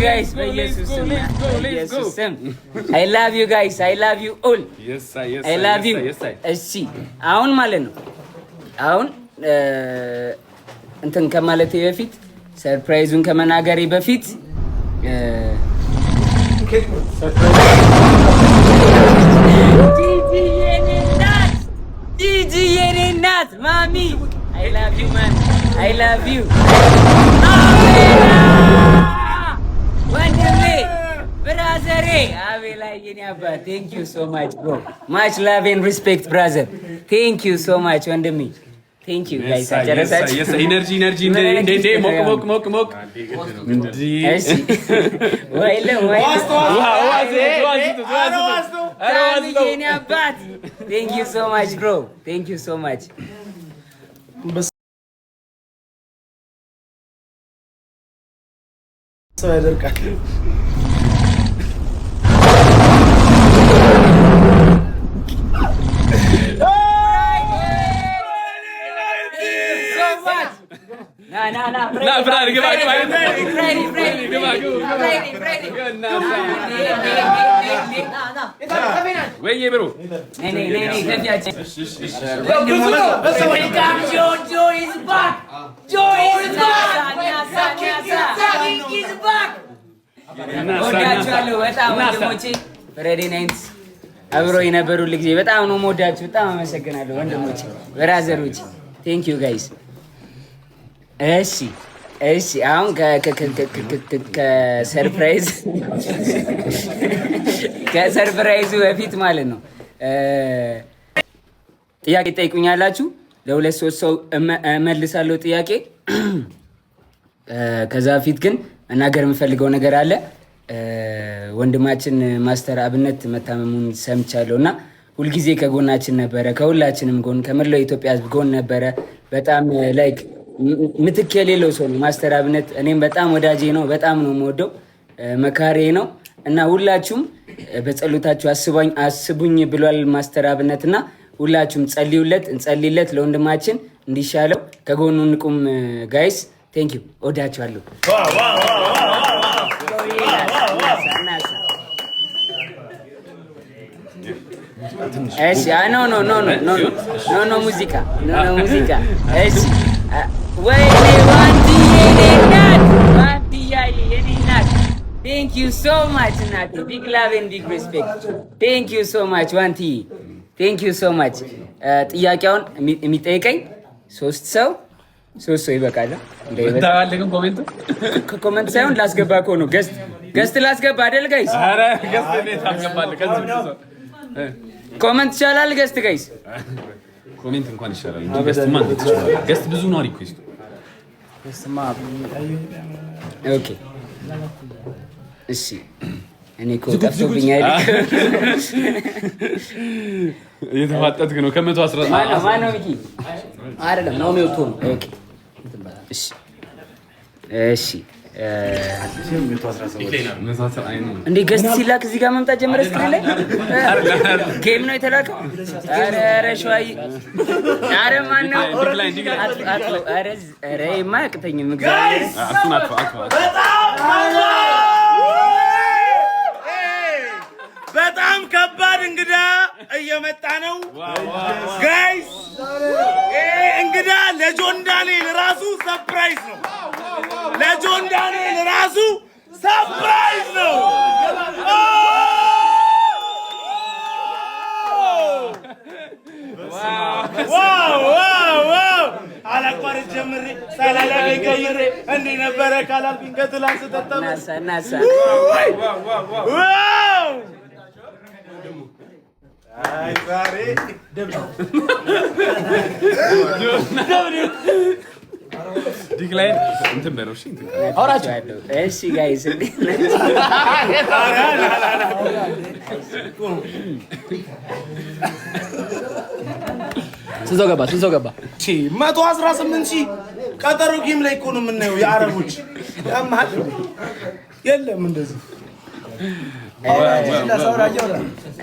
guys. I love you guys. I love you all. Yes, sir. Yes, I love you. Yes, sir. እሺ አሁን ማለት ነው አሁን እንትን ከማለቴ በፊት ሰርፕራይዙን ከመናገሬ በፊት ጂጂ የኔ እናት ማሚ I love you man. I love you. ወንድሜ ብራዘሬ አቤላ የኔ አባት thank you so much bro. Much love and respect brother. Thank you so much ወንድሜ. Thank you guys. አጨረሳችሁ? Yes, energy እንደ ሞቅ እሺ ወይለ የኔ አባት thank you so much bro. Thank you so much. ሰው ያደርቃል። አብሮ የነበሩ ልጅ በጣም ነው የምወዳችሁ። በጣም አመሰግናለሁ ወንድሞቼ ብራዘሮቼ። ቴንክ ዩ ጋይስ። እሺ አሁን ከሰርፕራይዙ በፊት ማለት ነው ጥያቄ ጠይቁኛላችሁ። ለሁለት ሶስት ሰው እመልሳለሁ ጥያቄ። ከዛ በፊት ግን መናገር የምፈልገው ነገር አለ። ወንድማችን ማስተር አብነት መታመሙን ሰምቻለሁ እና ሁልጊዜ ከጎናችን ነበረ፣ ከሁላችንም ጎን፣ ከመላው ኢትዮጵያ ሕዝብ ጎን ነበረ። በጣም ላይክ ምትክ የሌለው ሰው ነው ማስተር አብነት። እኔም በጣም ወዳጄ ነው፣ በጣም ነው የምወደው፣ መካሬ ነው እና ሁላችሁም በጸሎታችሁ አስቡኝ ብሏል ማስተር አብነት እና ሁላችሁም እንጸልይለት ለወንድማችን እንዲሻለው፣ ከጎኑ እንቁም ጋይስ። ቴንክ ዩ ወዳችኋለሁ። እሺ ኖ ሙዚቃ እሺ ወይኔ የኔ እናት ቴንክ ዩ ሶ ማች እናቴ። ቢግ ላቭ ኤንድ ቢግ ሪስፔክት ቴንክ ዩ ሶ ማች ዋንትዬ ቴንክ ዩ ሶ ማች። ጥያቄውን የሚጠይቀኝ ሶስት ሰው ይበቃል። ኮሜንት ሳይሆን ላስገባ እኮ ነው። ገስት ላስገባ አይደል ጋይስ? ኮሜንት ይቻላል ገስት ጋይስ? ኮሜንት እንኳን ይሻላል እንጂ ገስት ማን ይችላል? ገስት ብዙ ነው ሪኩዌስት። ኦኬ እሺ እኔ እኮ ጠፍቶብኛል። እየተፋጠጥክ ነው። ከ110 ማነው ሚኪ? አይደለም ነው የሚወጡ ነው። ኦኬ እሺ እንዴ ገስት ሲላክ እዚህ ጋር መምጣት ጀመረ። ስክሪን ላይ ጌም ነው የተላከው። ኧረ ሸዋዬ፣ ኧረ ማነው? ኧረ የማያቅተኝም እግዚአብሔር በጣም ከባድ እንግዳ እየመጣ ነው ጋይስ። እንግዳ ለጆን ዳንኤል ራሱ ሰርፕራይዝ ነው። ለጆን ዳንኤል ራሱ ሰርፕራይዝ ነው። ዋው አላቋርጥ ጀምሬ ሳላላገ ቀይሬ እንዲህ ነበረ ካላልኩኝ ከትላንት ተጠመ አይ ዛሬ ዲክላይን እንትን በለው። እሺ አውራችሁ። እሺ ጋይስ ስንት ሰው ገባ? 118,000 ቀጠሮ ጌም ላይ እኮ ነው የምናየው። የአረቦች የለም እንደዚህ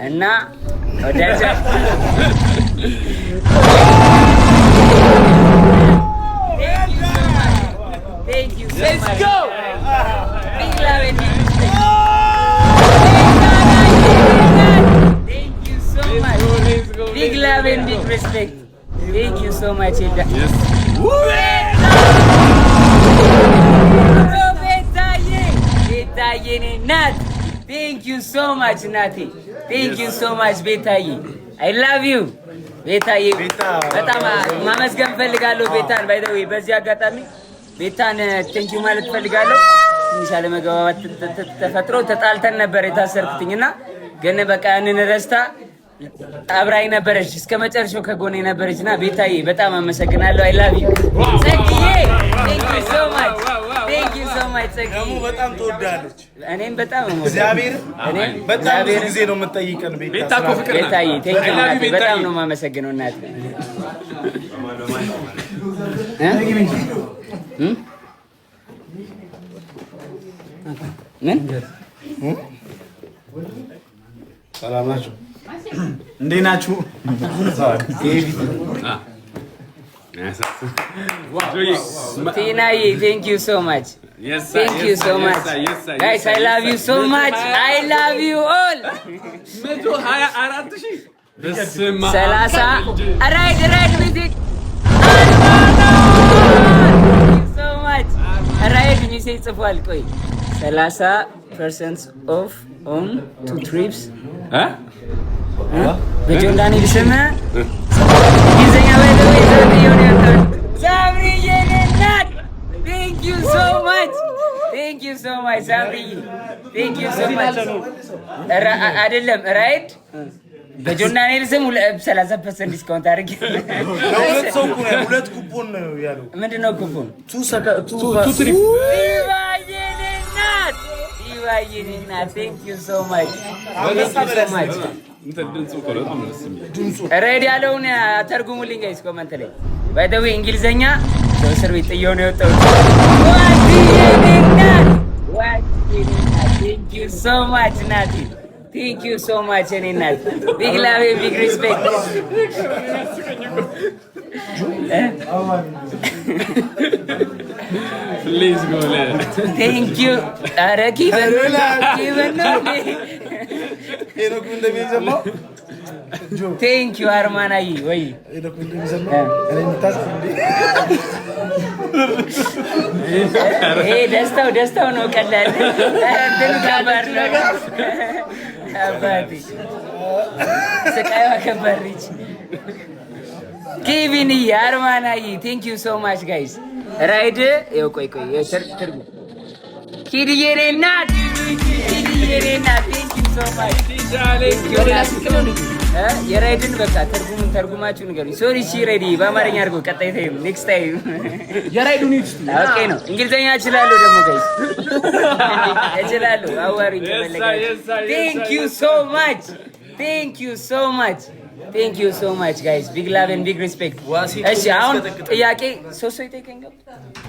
እና ወዳጃ Thank you so much. Let's go. Big love and respect. Thank you so much. Yes. ቤታዬ ናት። Thank you so much ናቴ። Thank you so much ቤታዬ። I love you ቤታዬ። በጣም ማመስገን ፈልጋለሁ ቤታን። ባይ ዘ ዌይ በዚህ አጋጣሚ ቤታን ቴንክ ዩ ማለት ፈልጋለሁ። ትንሽ አለመግባባት ተፈጥሮ ተጣልተን ነበር የታሰርኩትኝና ግን በቃ ያንን ረስታ አብራኝ ነበረች እስከ መጨረሻው ከጎኔ ነበረችና ቤታዬ በጣም አመሰግናለሁ። አይ ላቭ ዩ ጸግዬ። ቴንክ ዩ ሶ ማች ቴንክ ዩ ሶ ማች ጸግዬ። ደግሞ በጣም ትወዳለች። እኔም በጣም እግዚአብሔር በጣም ብዙ ጊዜ ነው የምጠይቀን ቤታ እኮ ፍቅር ናት። ቤታዬ ቴንክ ዩ እናቴ በጣም ነው የማመሰግነው እናቴ። ምን ሰላም ናችሁ? እንዴት ናችሁ? ቲናዬ ቴንክ ዩ ሶ ማች ቴንክ ዩ ሶ ማች ጋይስ አይ ላቭ ዩ ሶ ማች አይ ላቭ ዩ ኦል 30 ራይድ ሚዚክ ሶ ማች ራይድ ሚሴጅ ጽፏል። ቆይ 30% ኦፍ ኦን 2 ትሪፕስ በጆን ዳንኤል ስም ጊዜኛ ወይ ሳምሪዬ ናት። ቴንክ ዩ ሶ ማች ቴንክ ዩ ሶ ማች ሳምሪዬ ቴንክ ዩ ሶ ማች። አይደለም ራይድ በጆን ዳንኤል ስም 30% ዲስካውንት አድርጌ ለሁለት ሰው እኮ ነው። ሁለት ኩፖን ነው ያለው። ምንድን ነው ኩፖን? ይባዬ ናት። ቴንክ ዩ ሶ ማች ቴንክ ዩ ሶ ማች። ሬድ ያለውን ተርጉሙልኝ ጋይስ ኮመንት ላይ። ባይ ዘ ዌይ እንግሊዘኛ ሰው እስር ቤት ጥየው ነው የወጣሁት። ቴንክ ዩ ሶ ማች ናቲ። ቴንክ ዩ ሶ ማች እኔ ናት። ቢግ ላቭ ቢግ ሪስፔክት። ፕሊዝ ጎ ለ ቴንክ ዩ ኧረ ኪበን ነው ሄኖክ እንደሚዘማው ቴንክ ዩ አርማናዬ ወይ ሄኖክ እንደሚዘማው እኔ የምታስብ እንዴ? ይሄ ደስታው ነው። ቀላል እንትን ከባድ ነው። አባቴ ስቃይዋ ከባድ ነች። ኬቪን አርማናዬ ቴንክ ዩ ሶ ማች ጋይስ። ራይድ ይኸው ቆይ ትርጉም ኪድዬ ናት። ቴንክ ዩ ሶ ማች የራይድን በቃ ተርጉማችሁ ንገሩኝ። ሶሪ እሺ ሬዲ በአማርኛ አድርገው። ቀጣይ ታይም ኔክስት ታይም የራይዱን ኦኬ ነው። እንግሊዘኛ እችላለሁ ደግሞ ጋይስ እችላለሁ። አዋሪኝ ተመለከቱ። ቴንክ ዩ ሶ ማች ቴንክ ዩ ሶ ማች ቴንክ ዩ ሶ ማች ጋይስ ቢግ ላቭ ኤንድ ቢግ ሪስፔክት። እሺ አሁን ጥያቄ ሶስት ሰው ይጠይቀኝ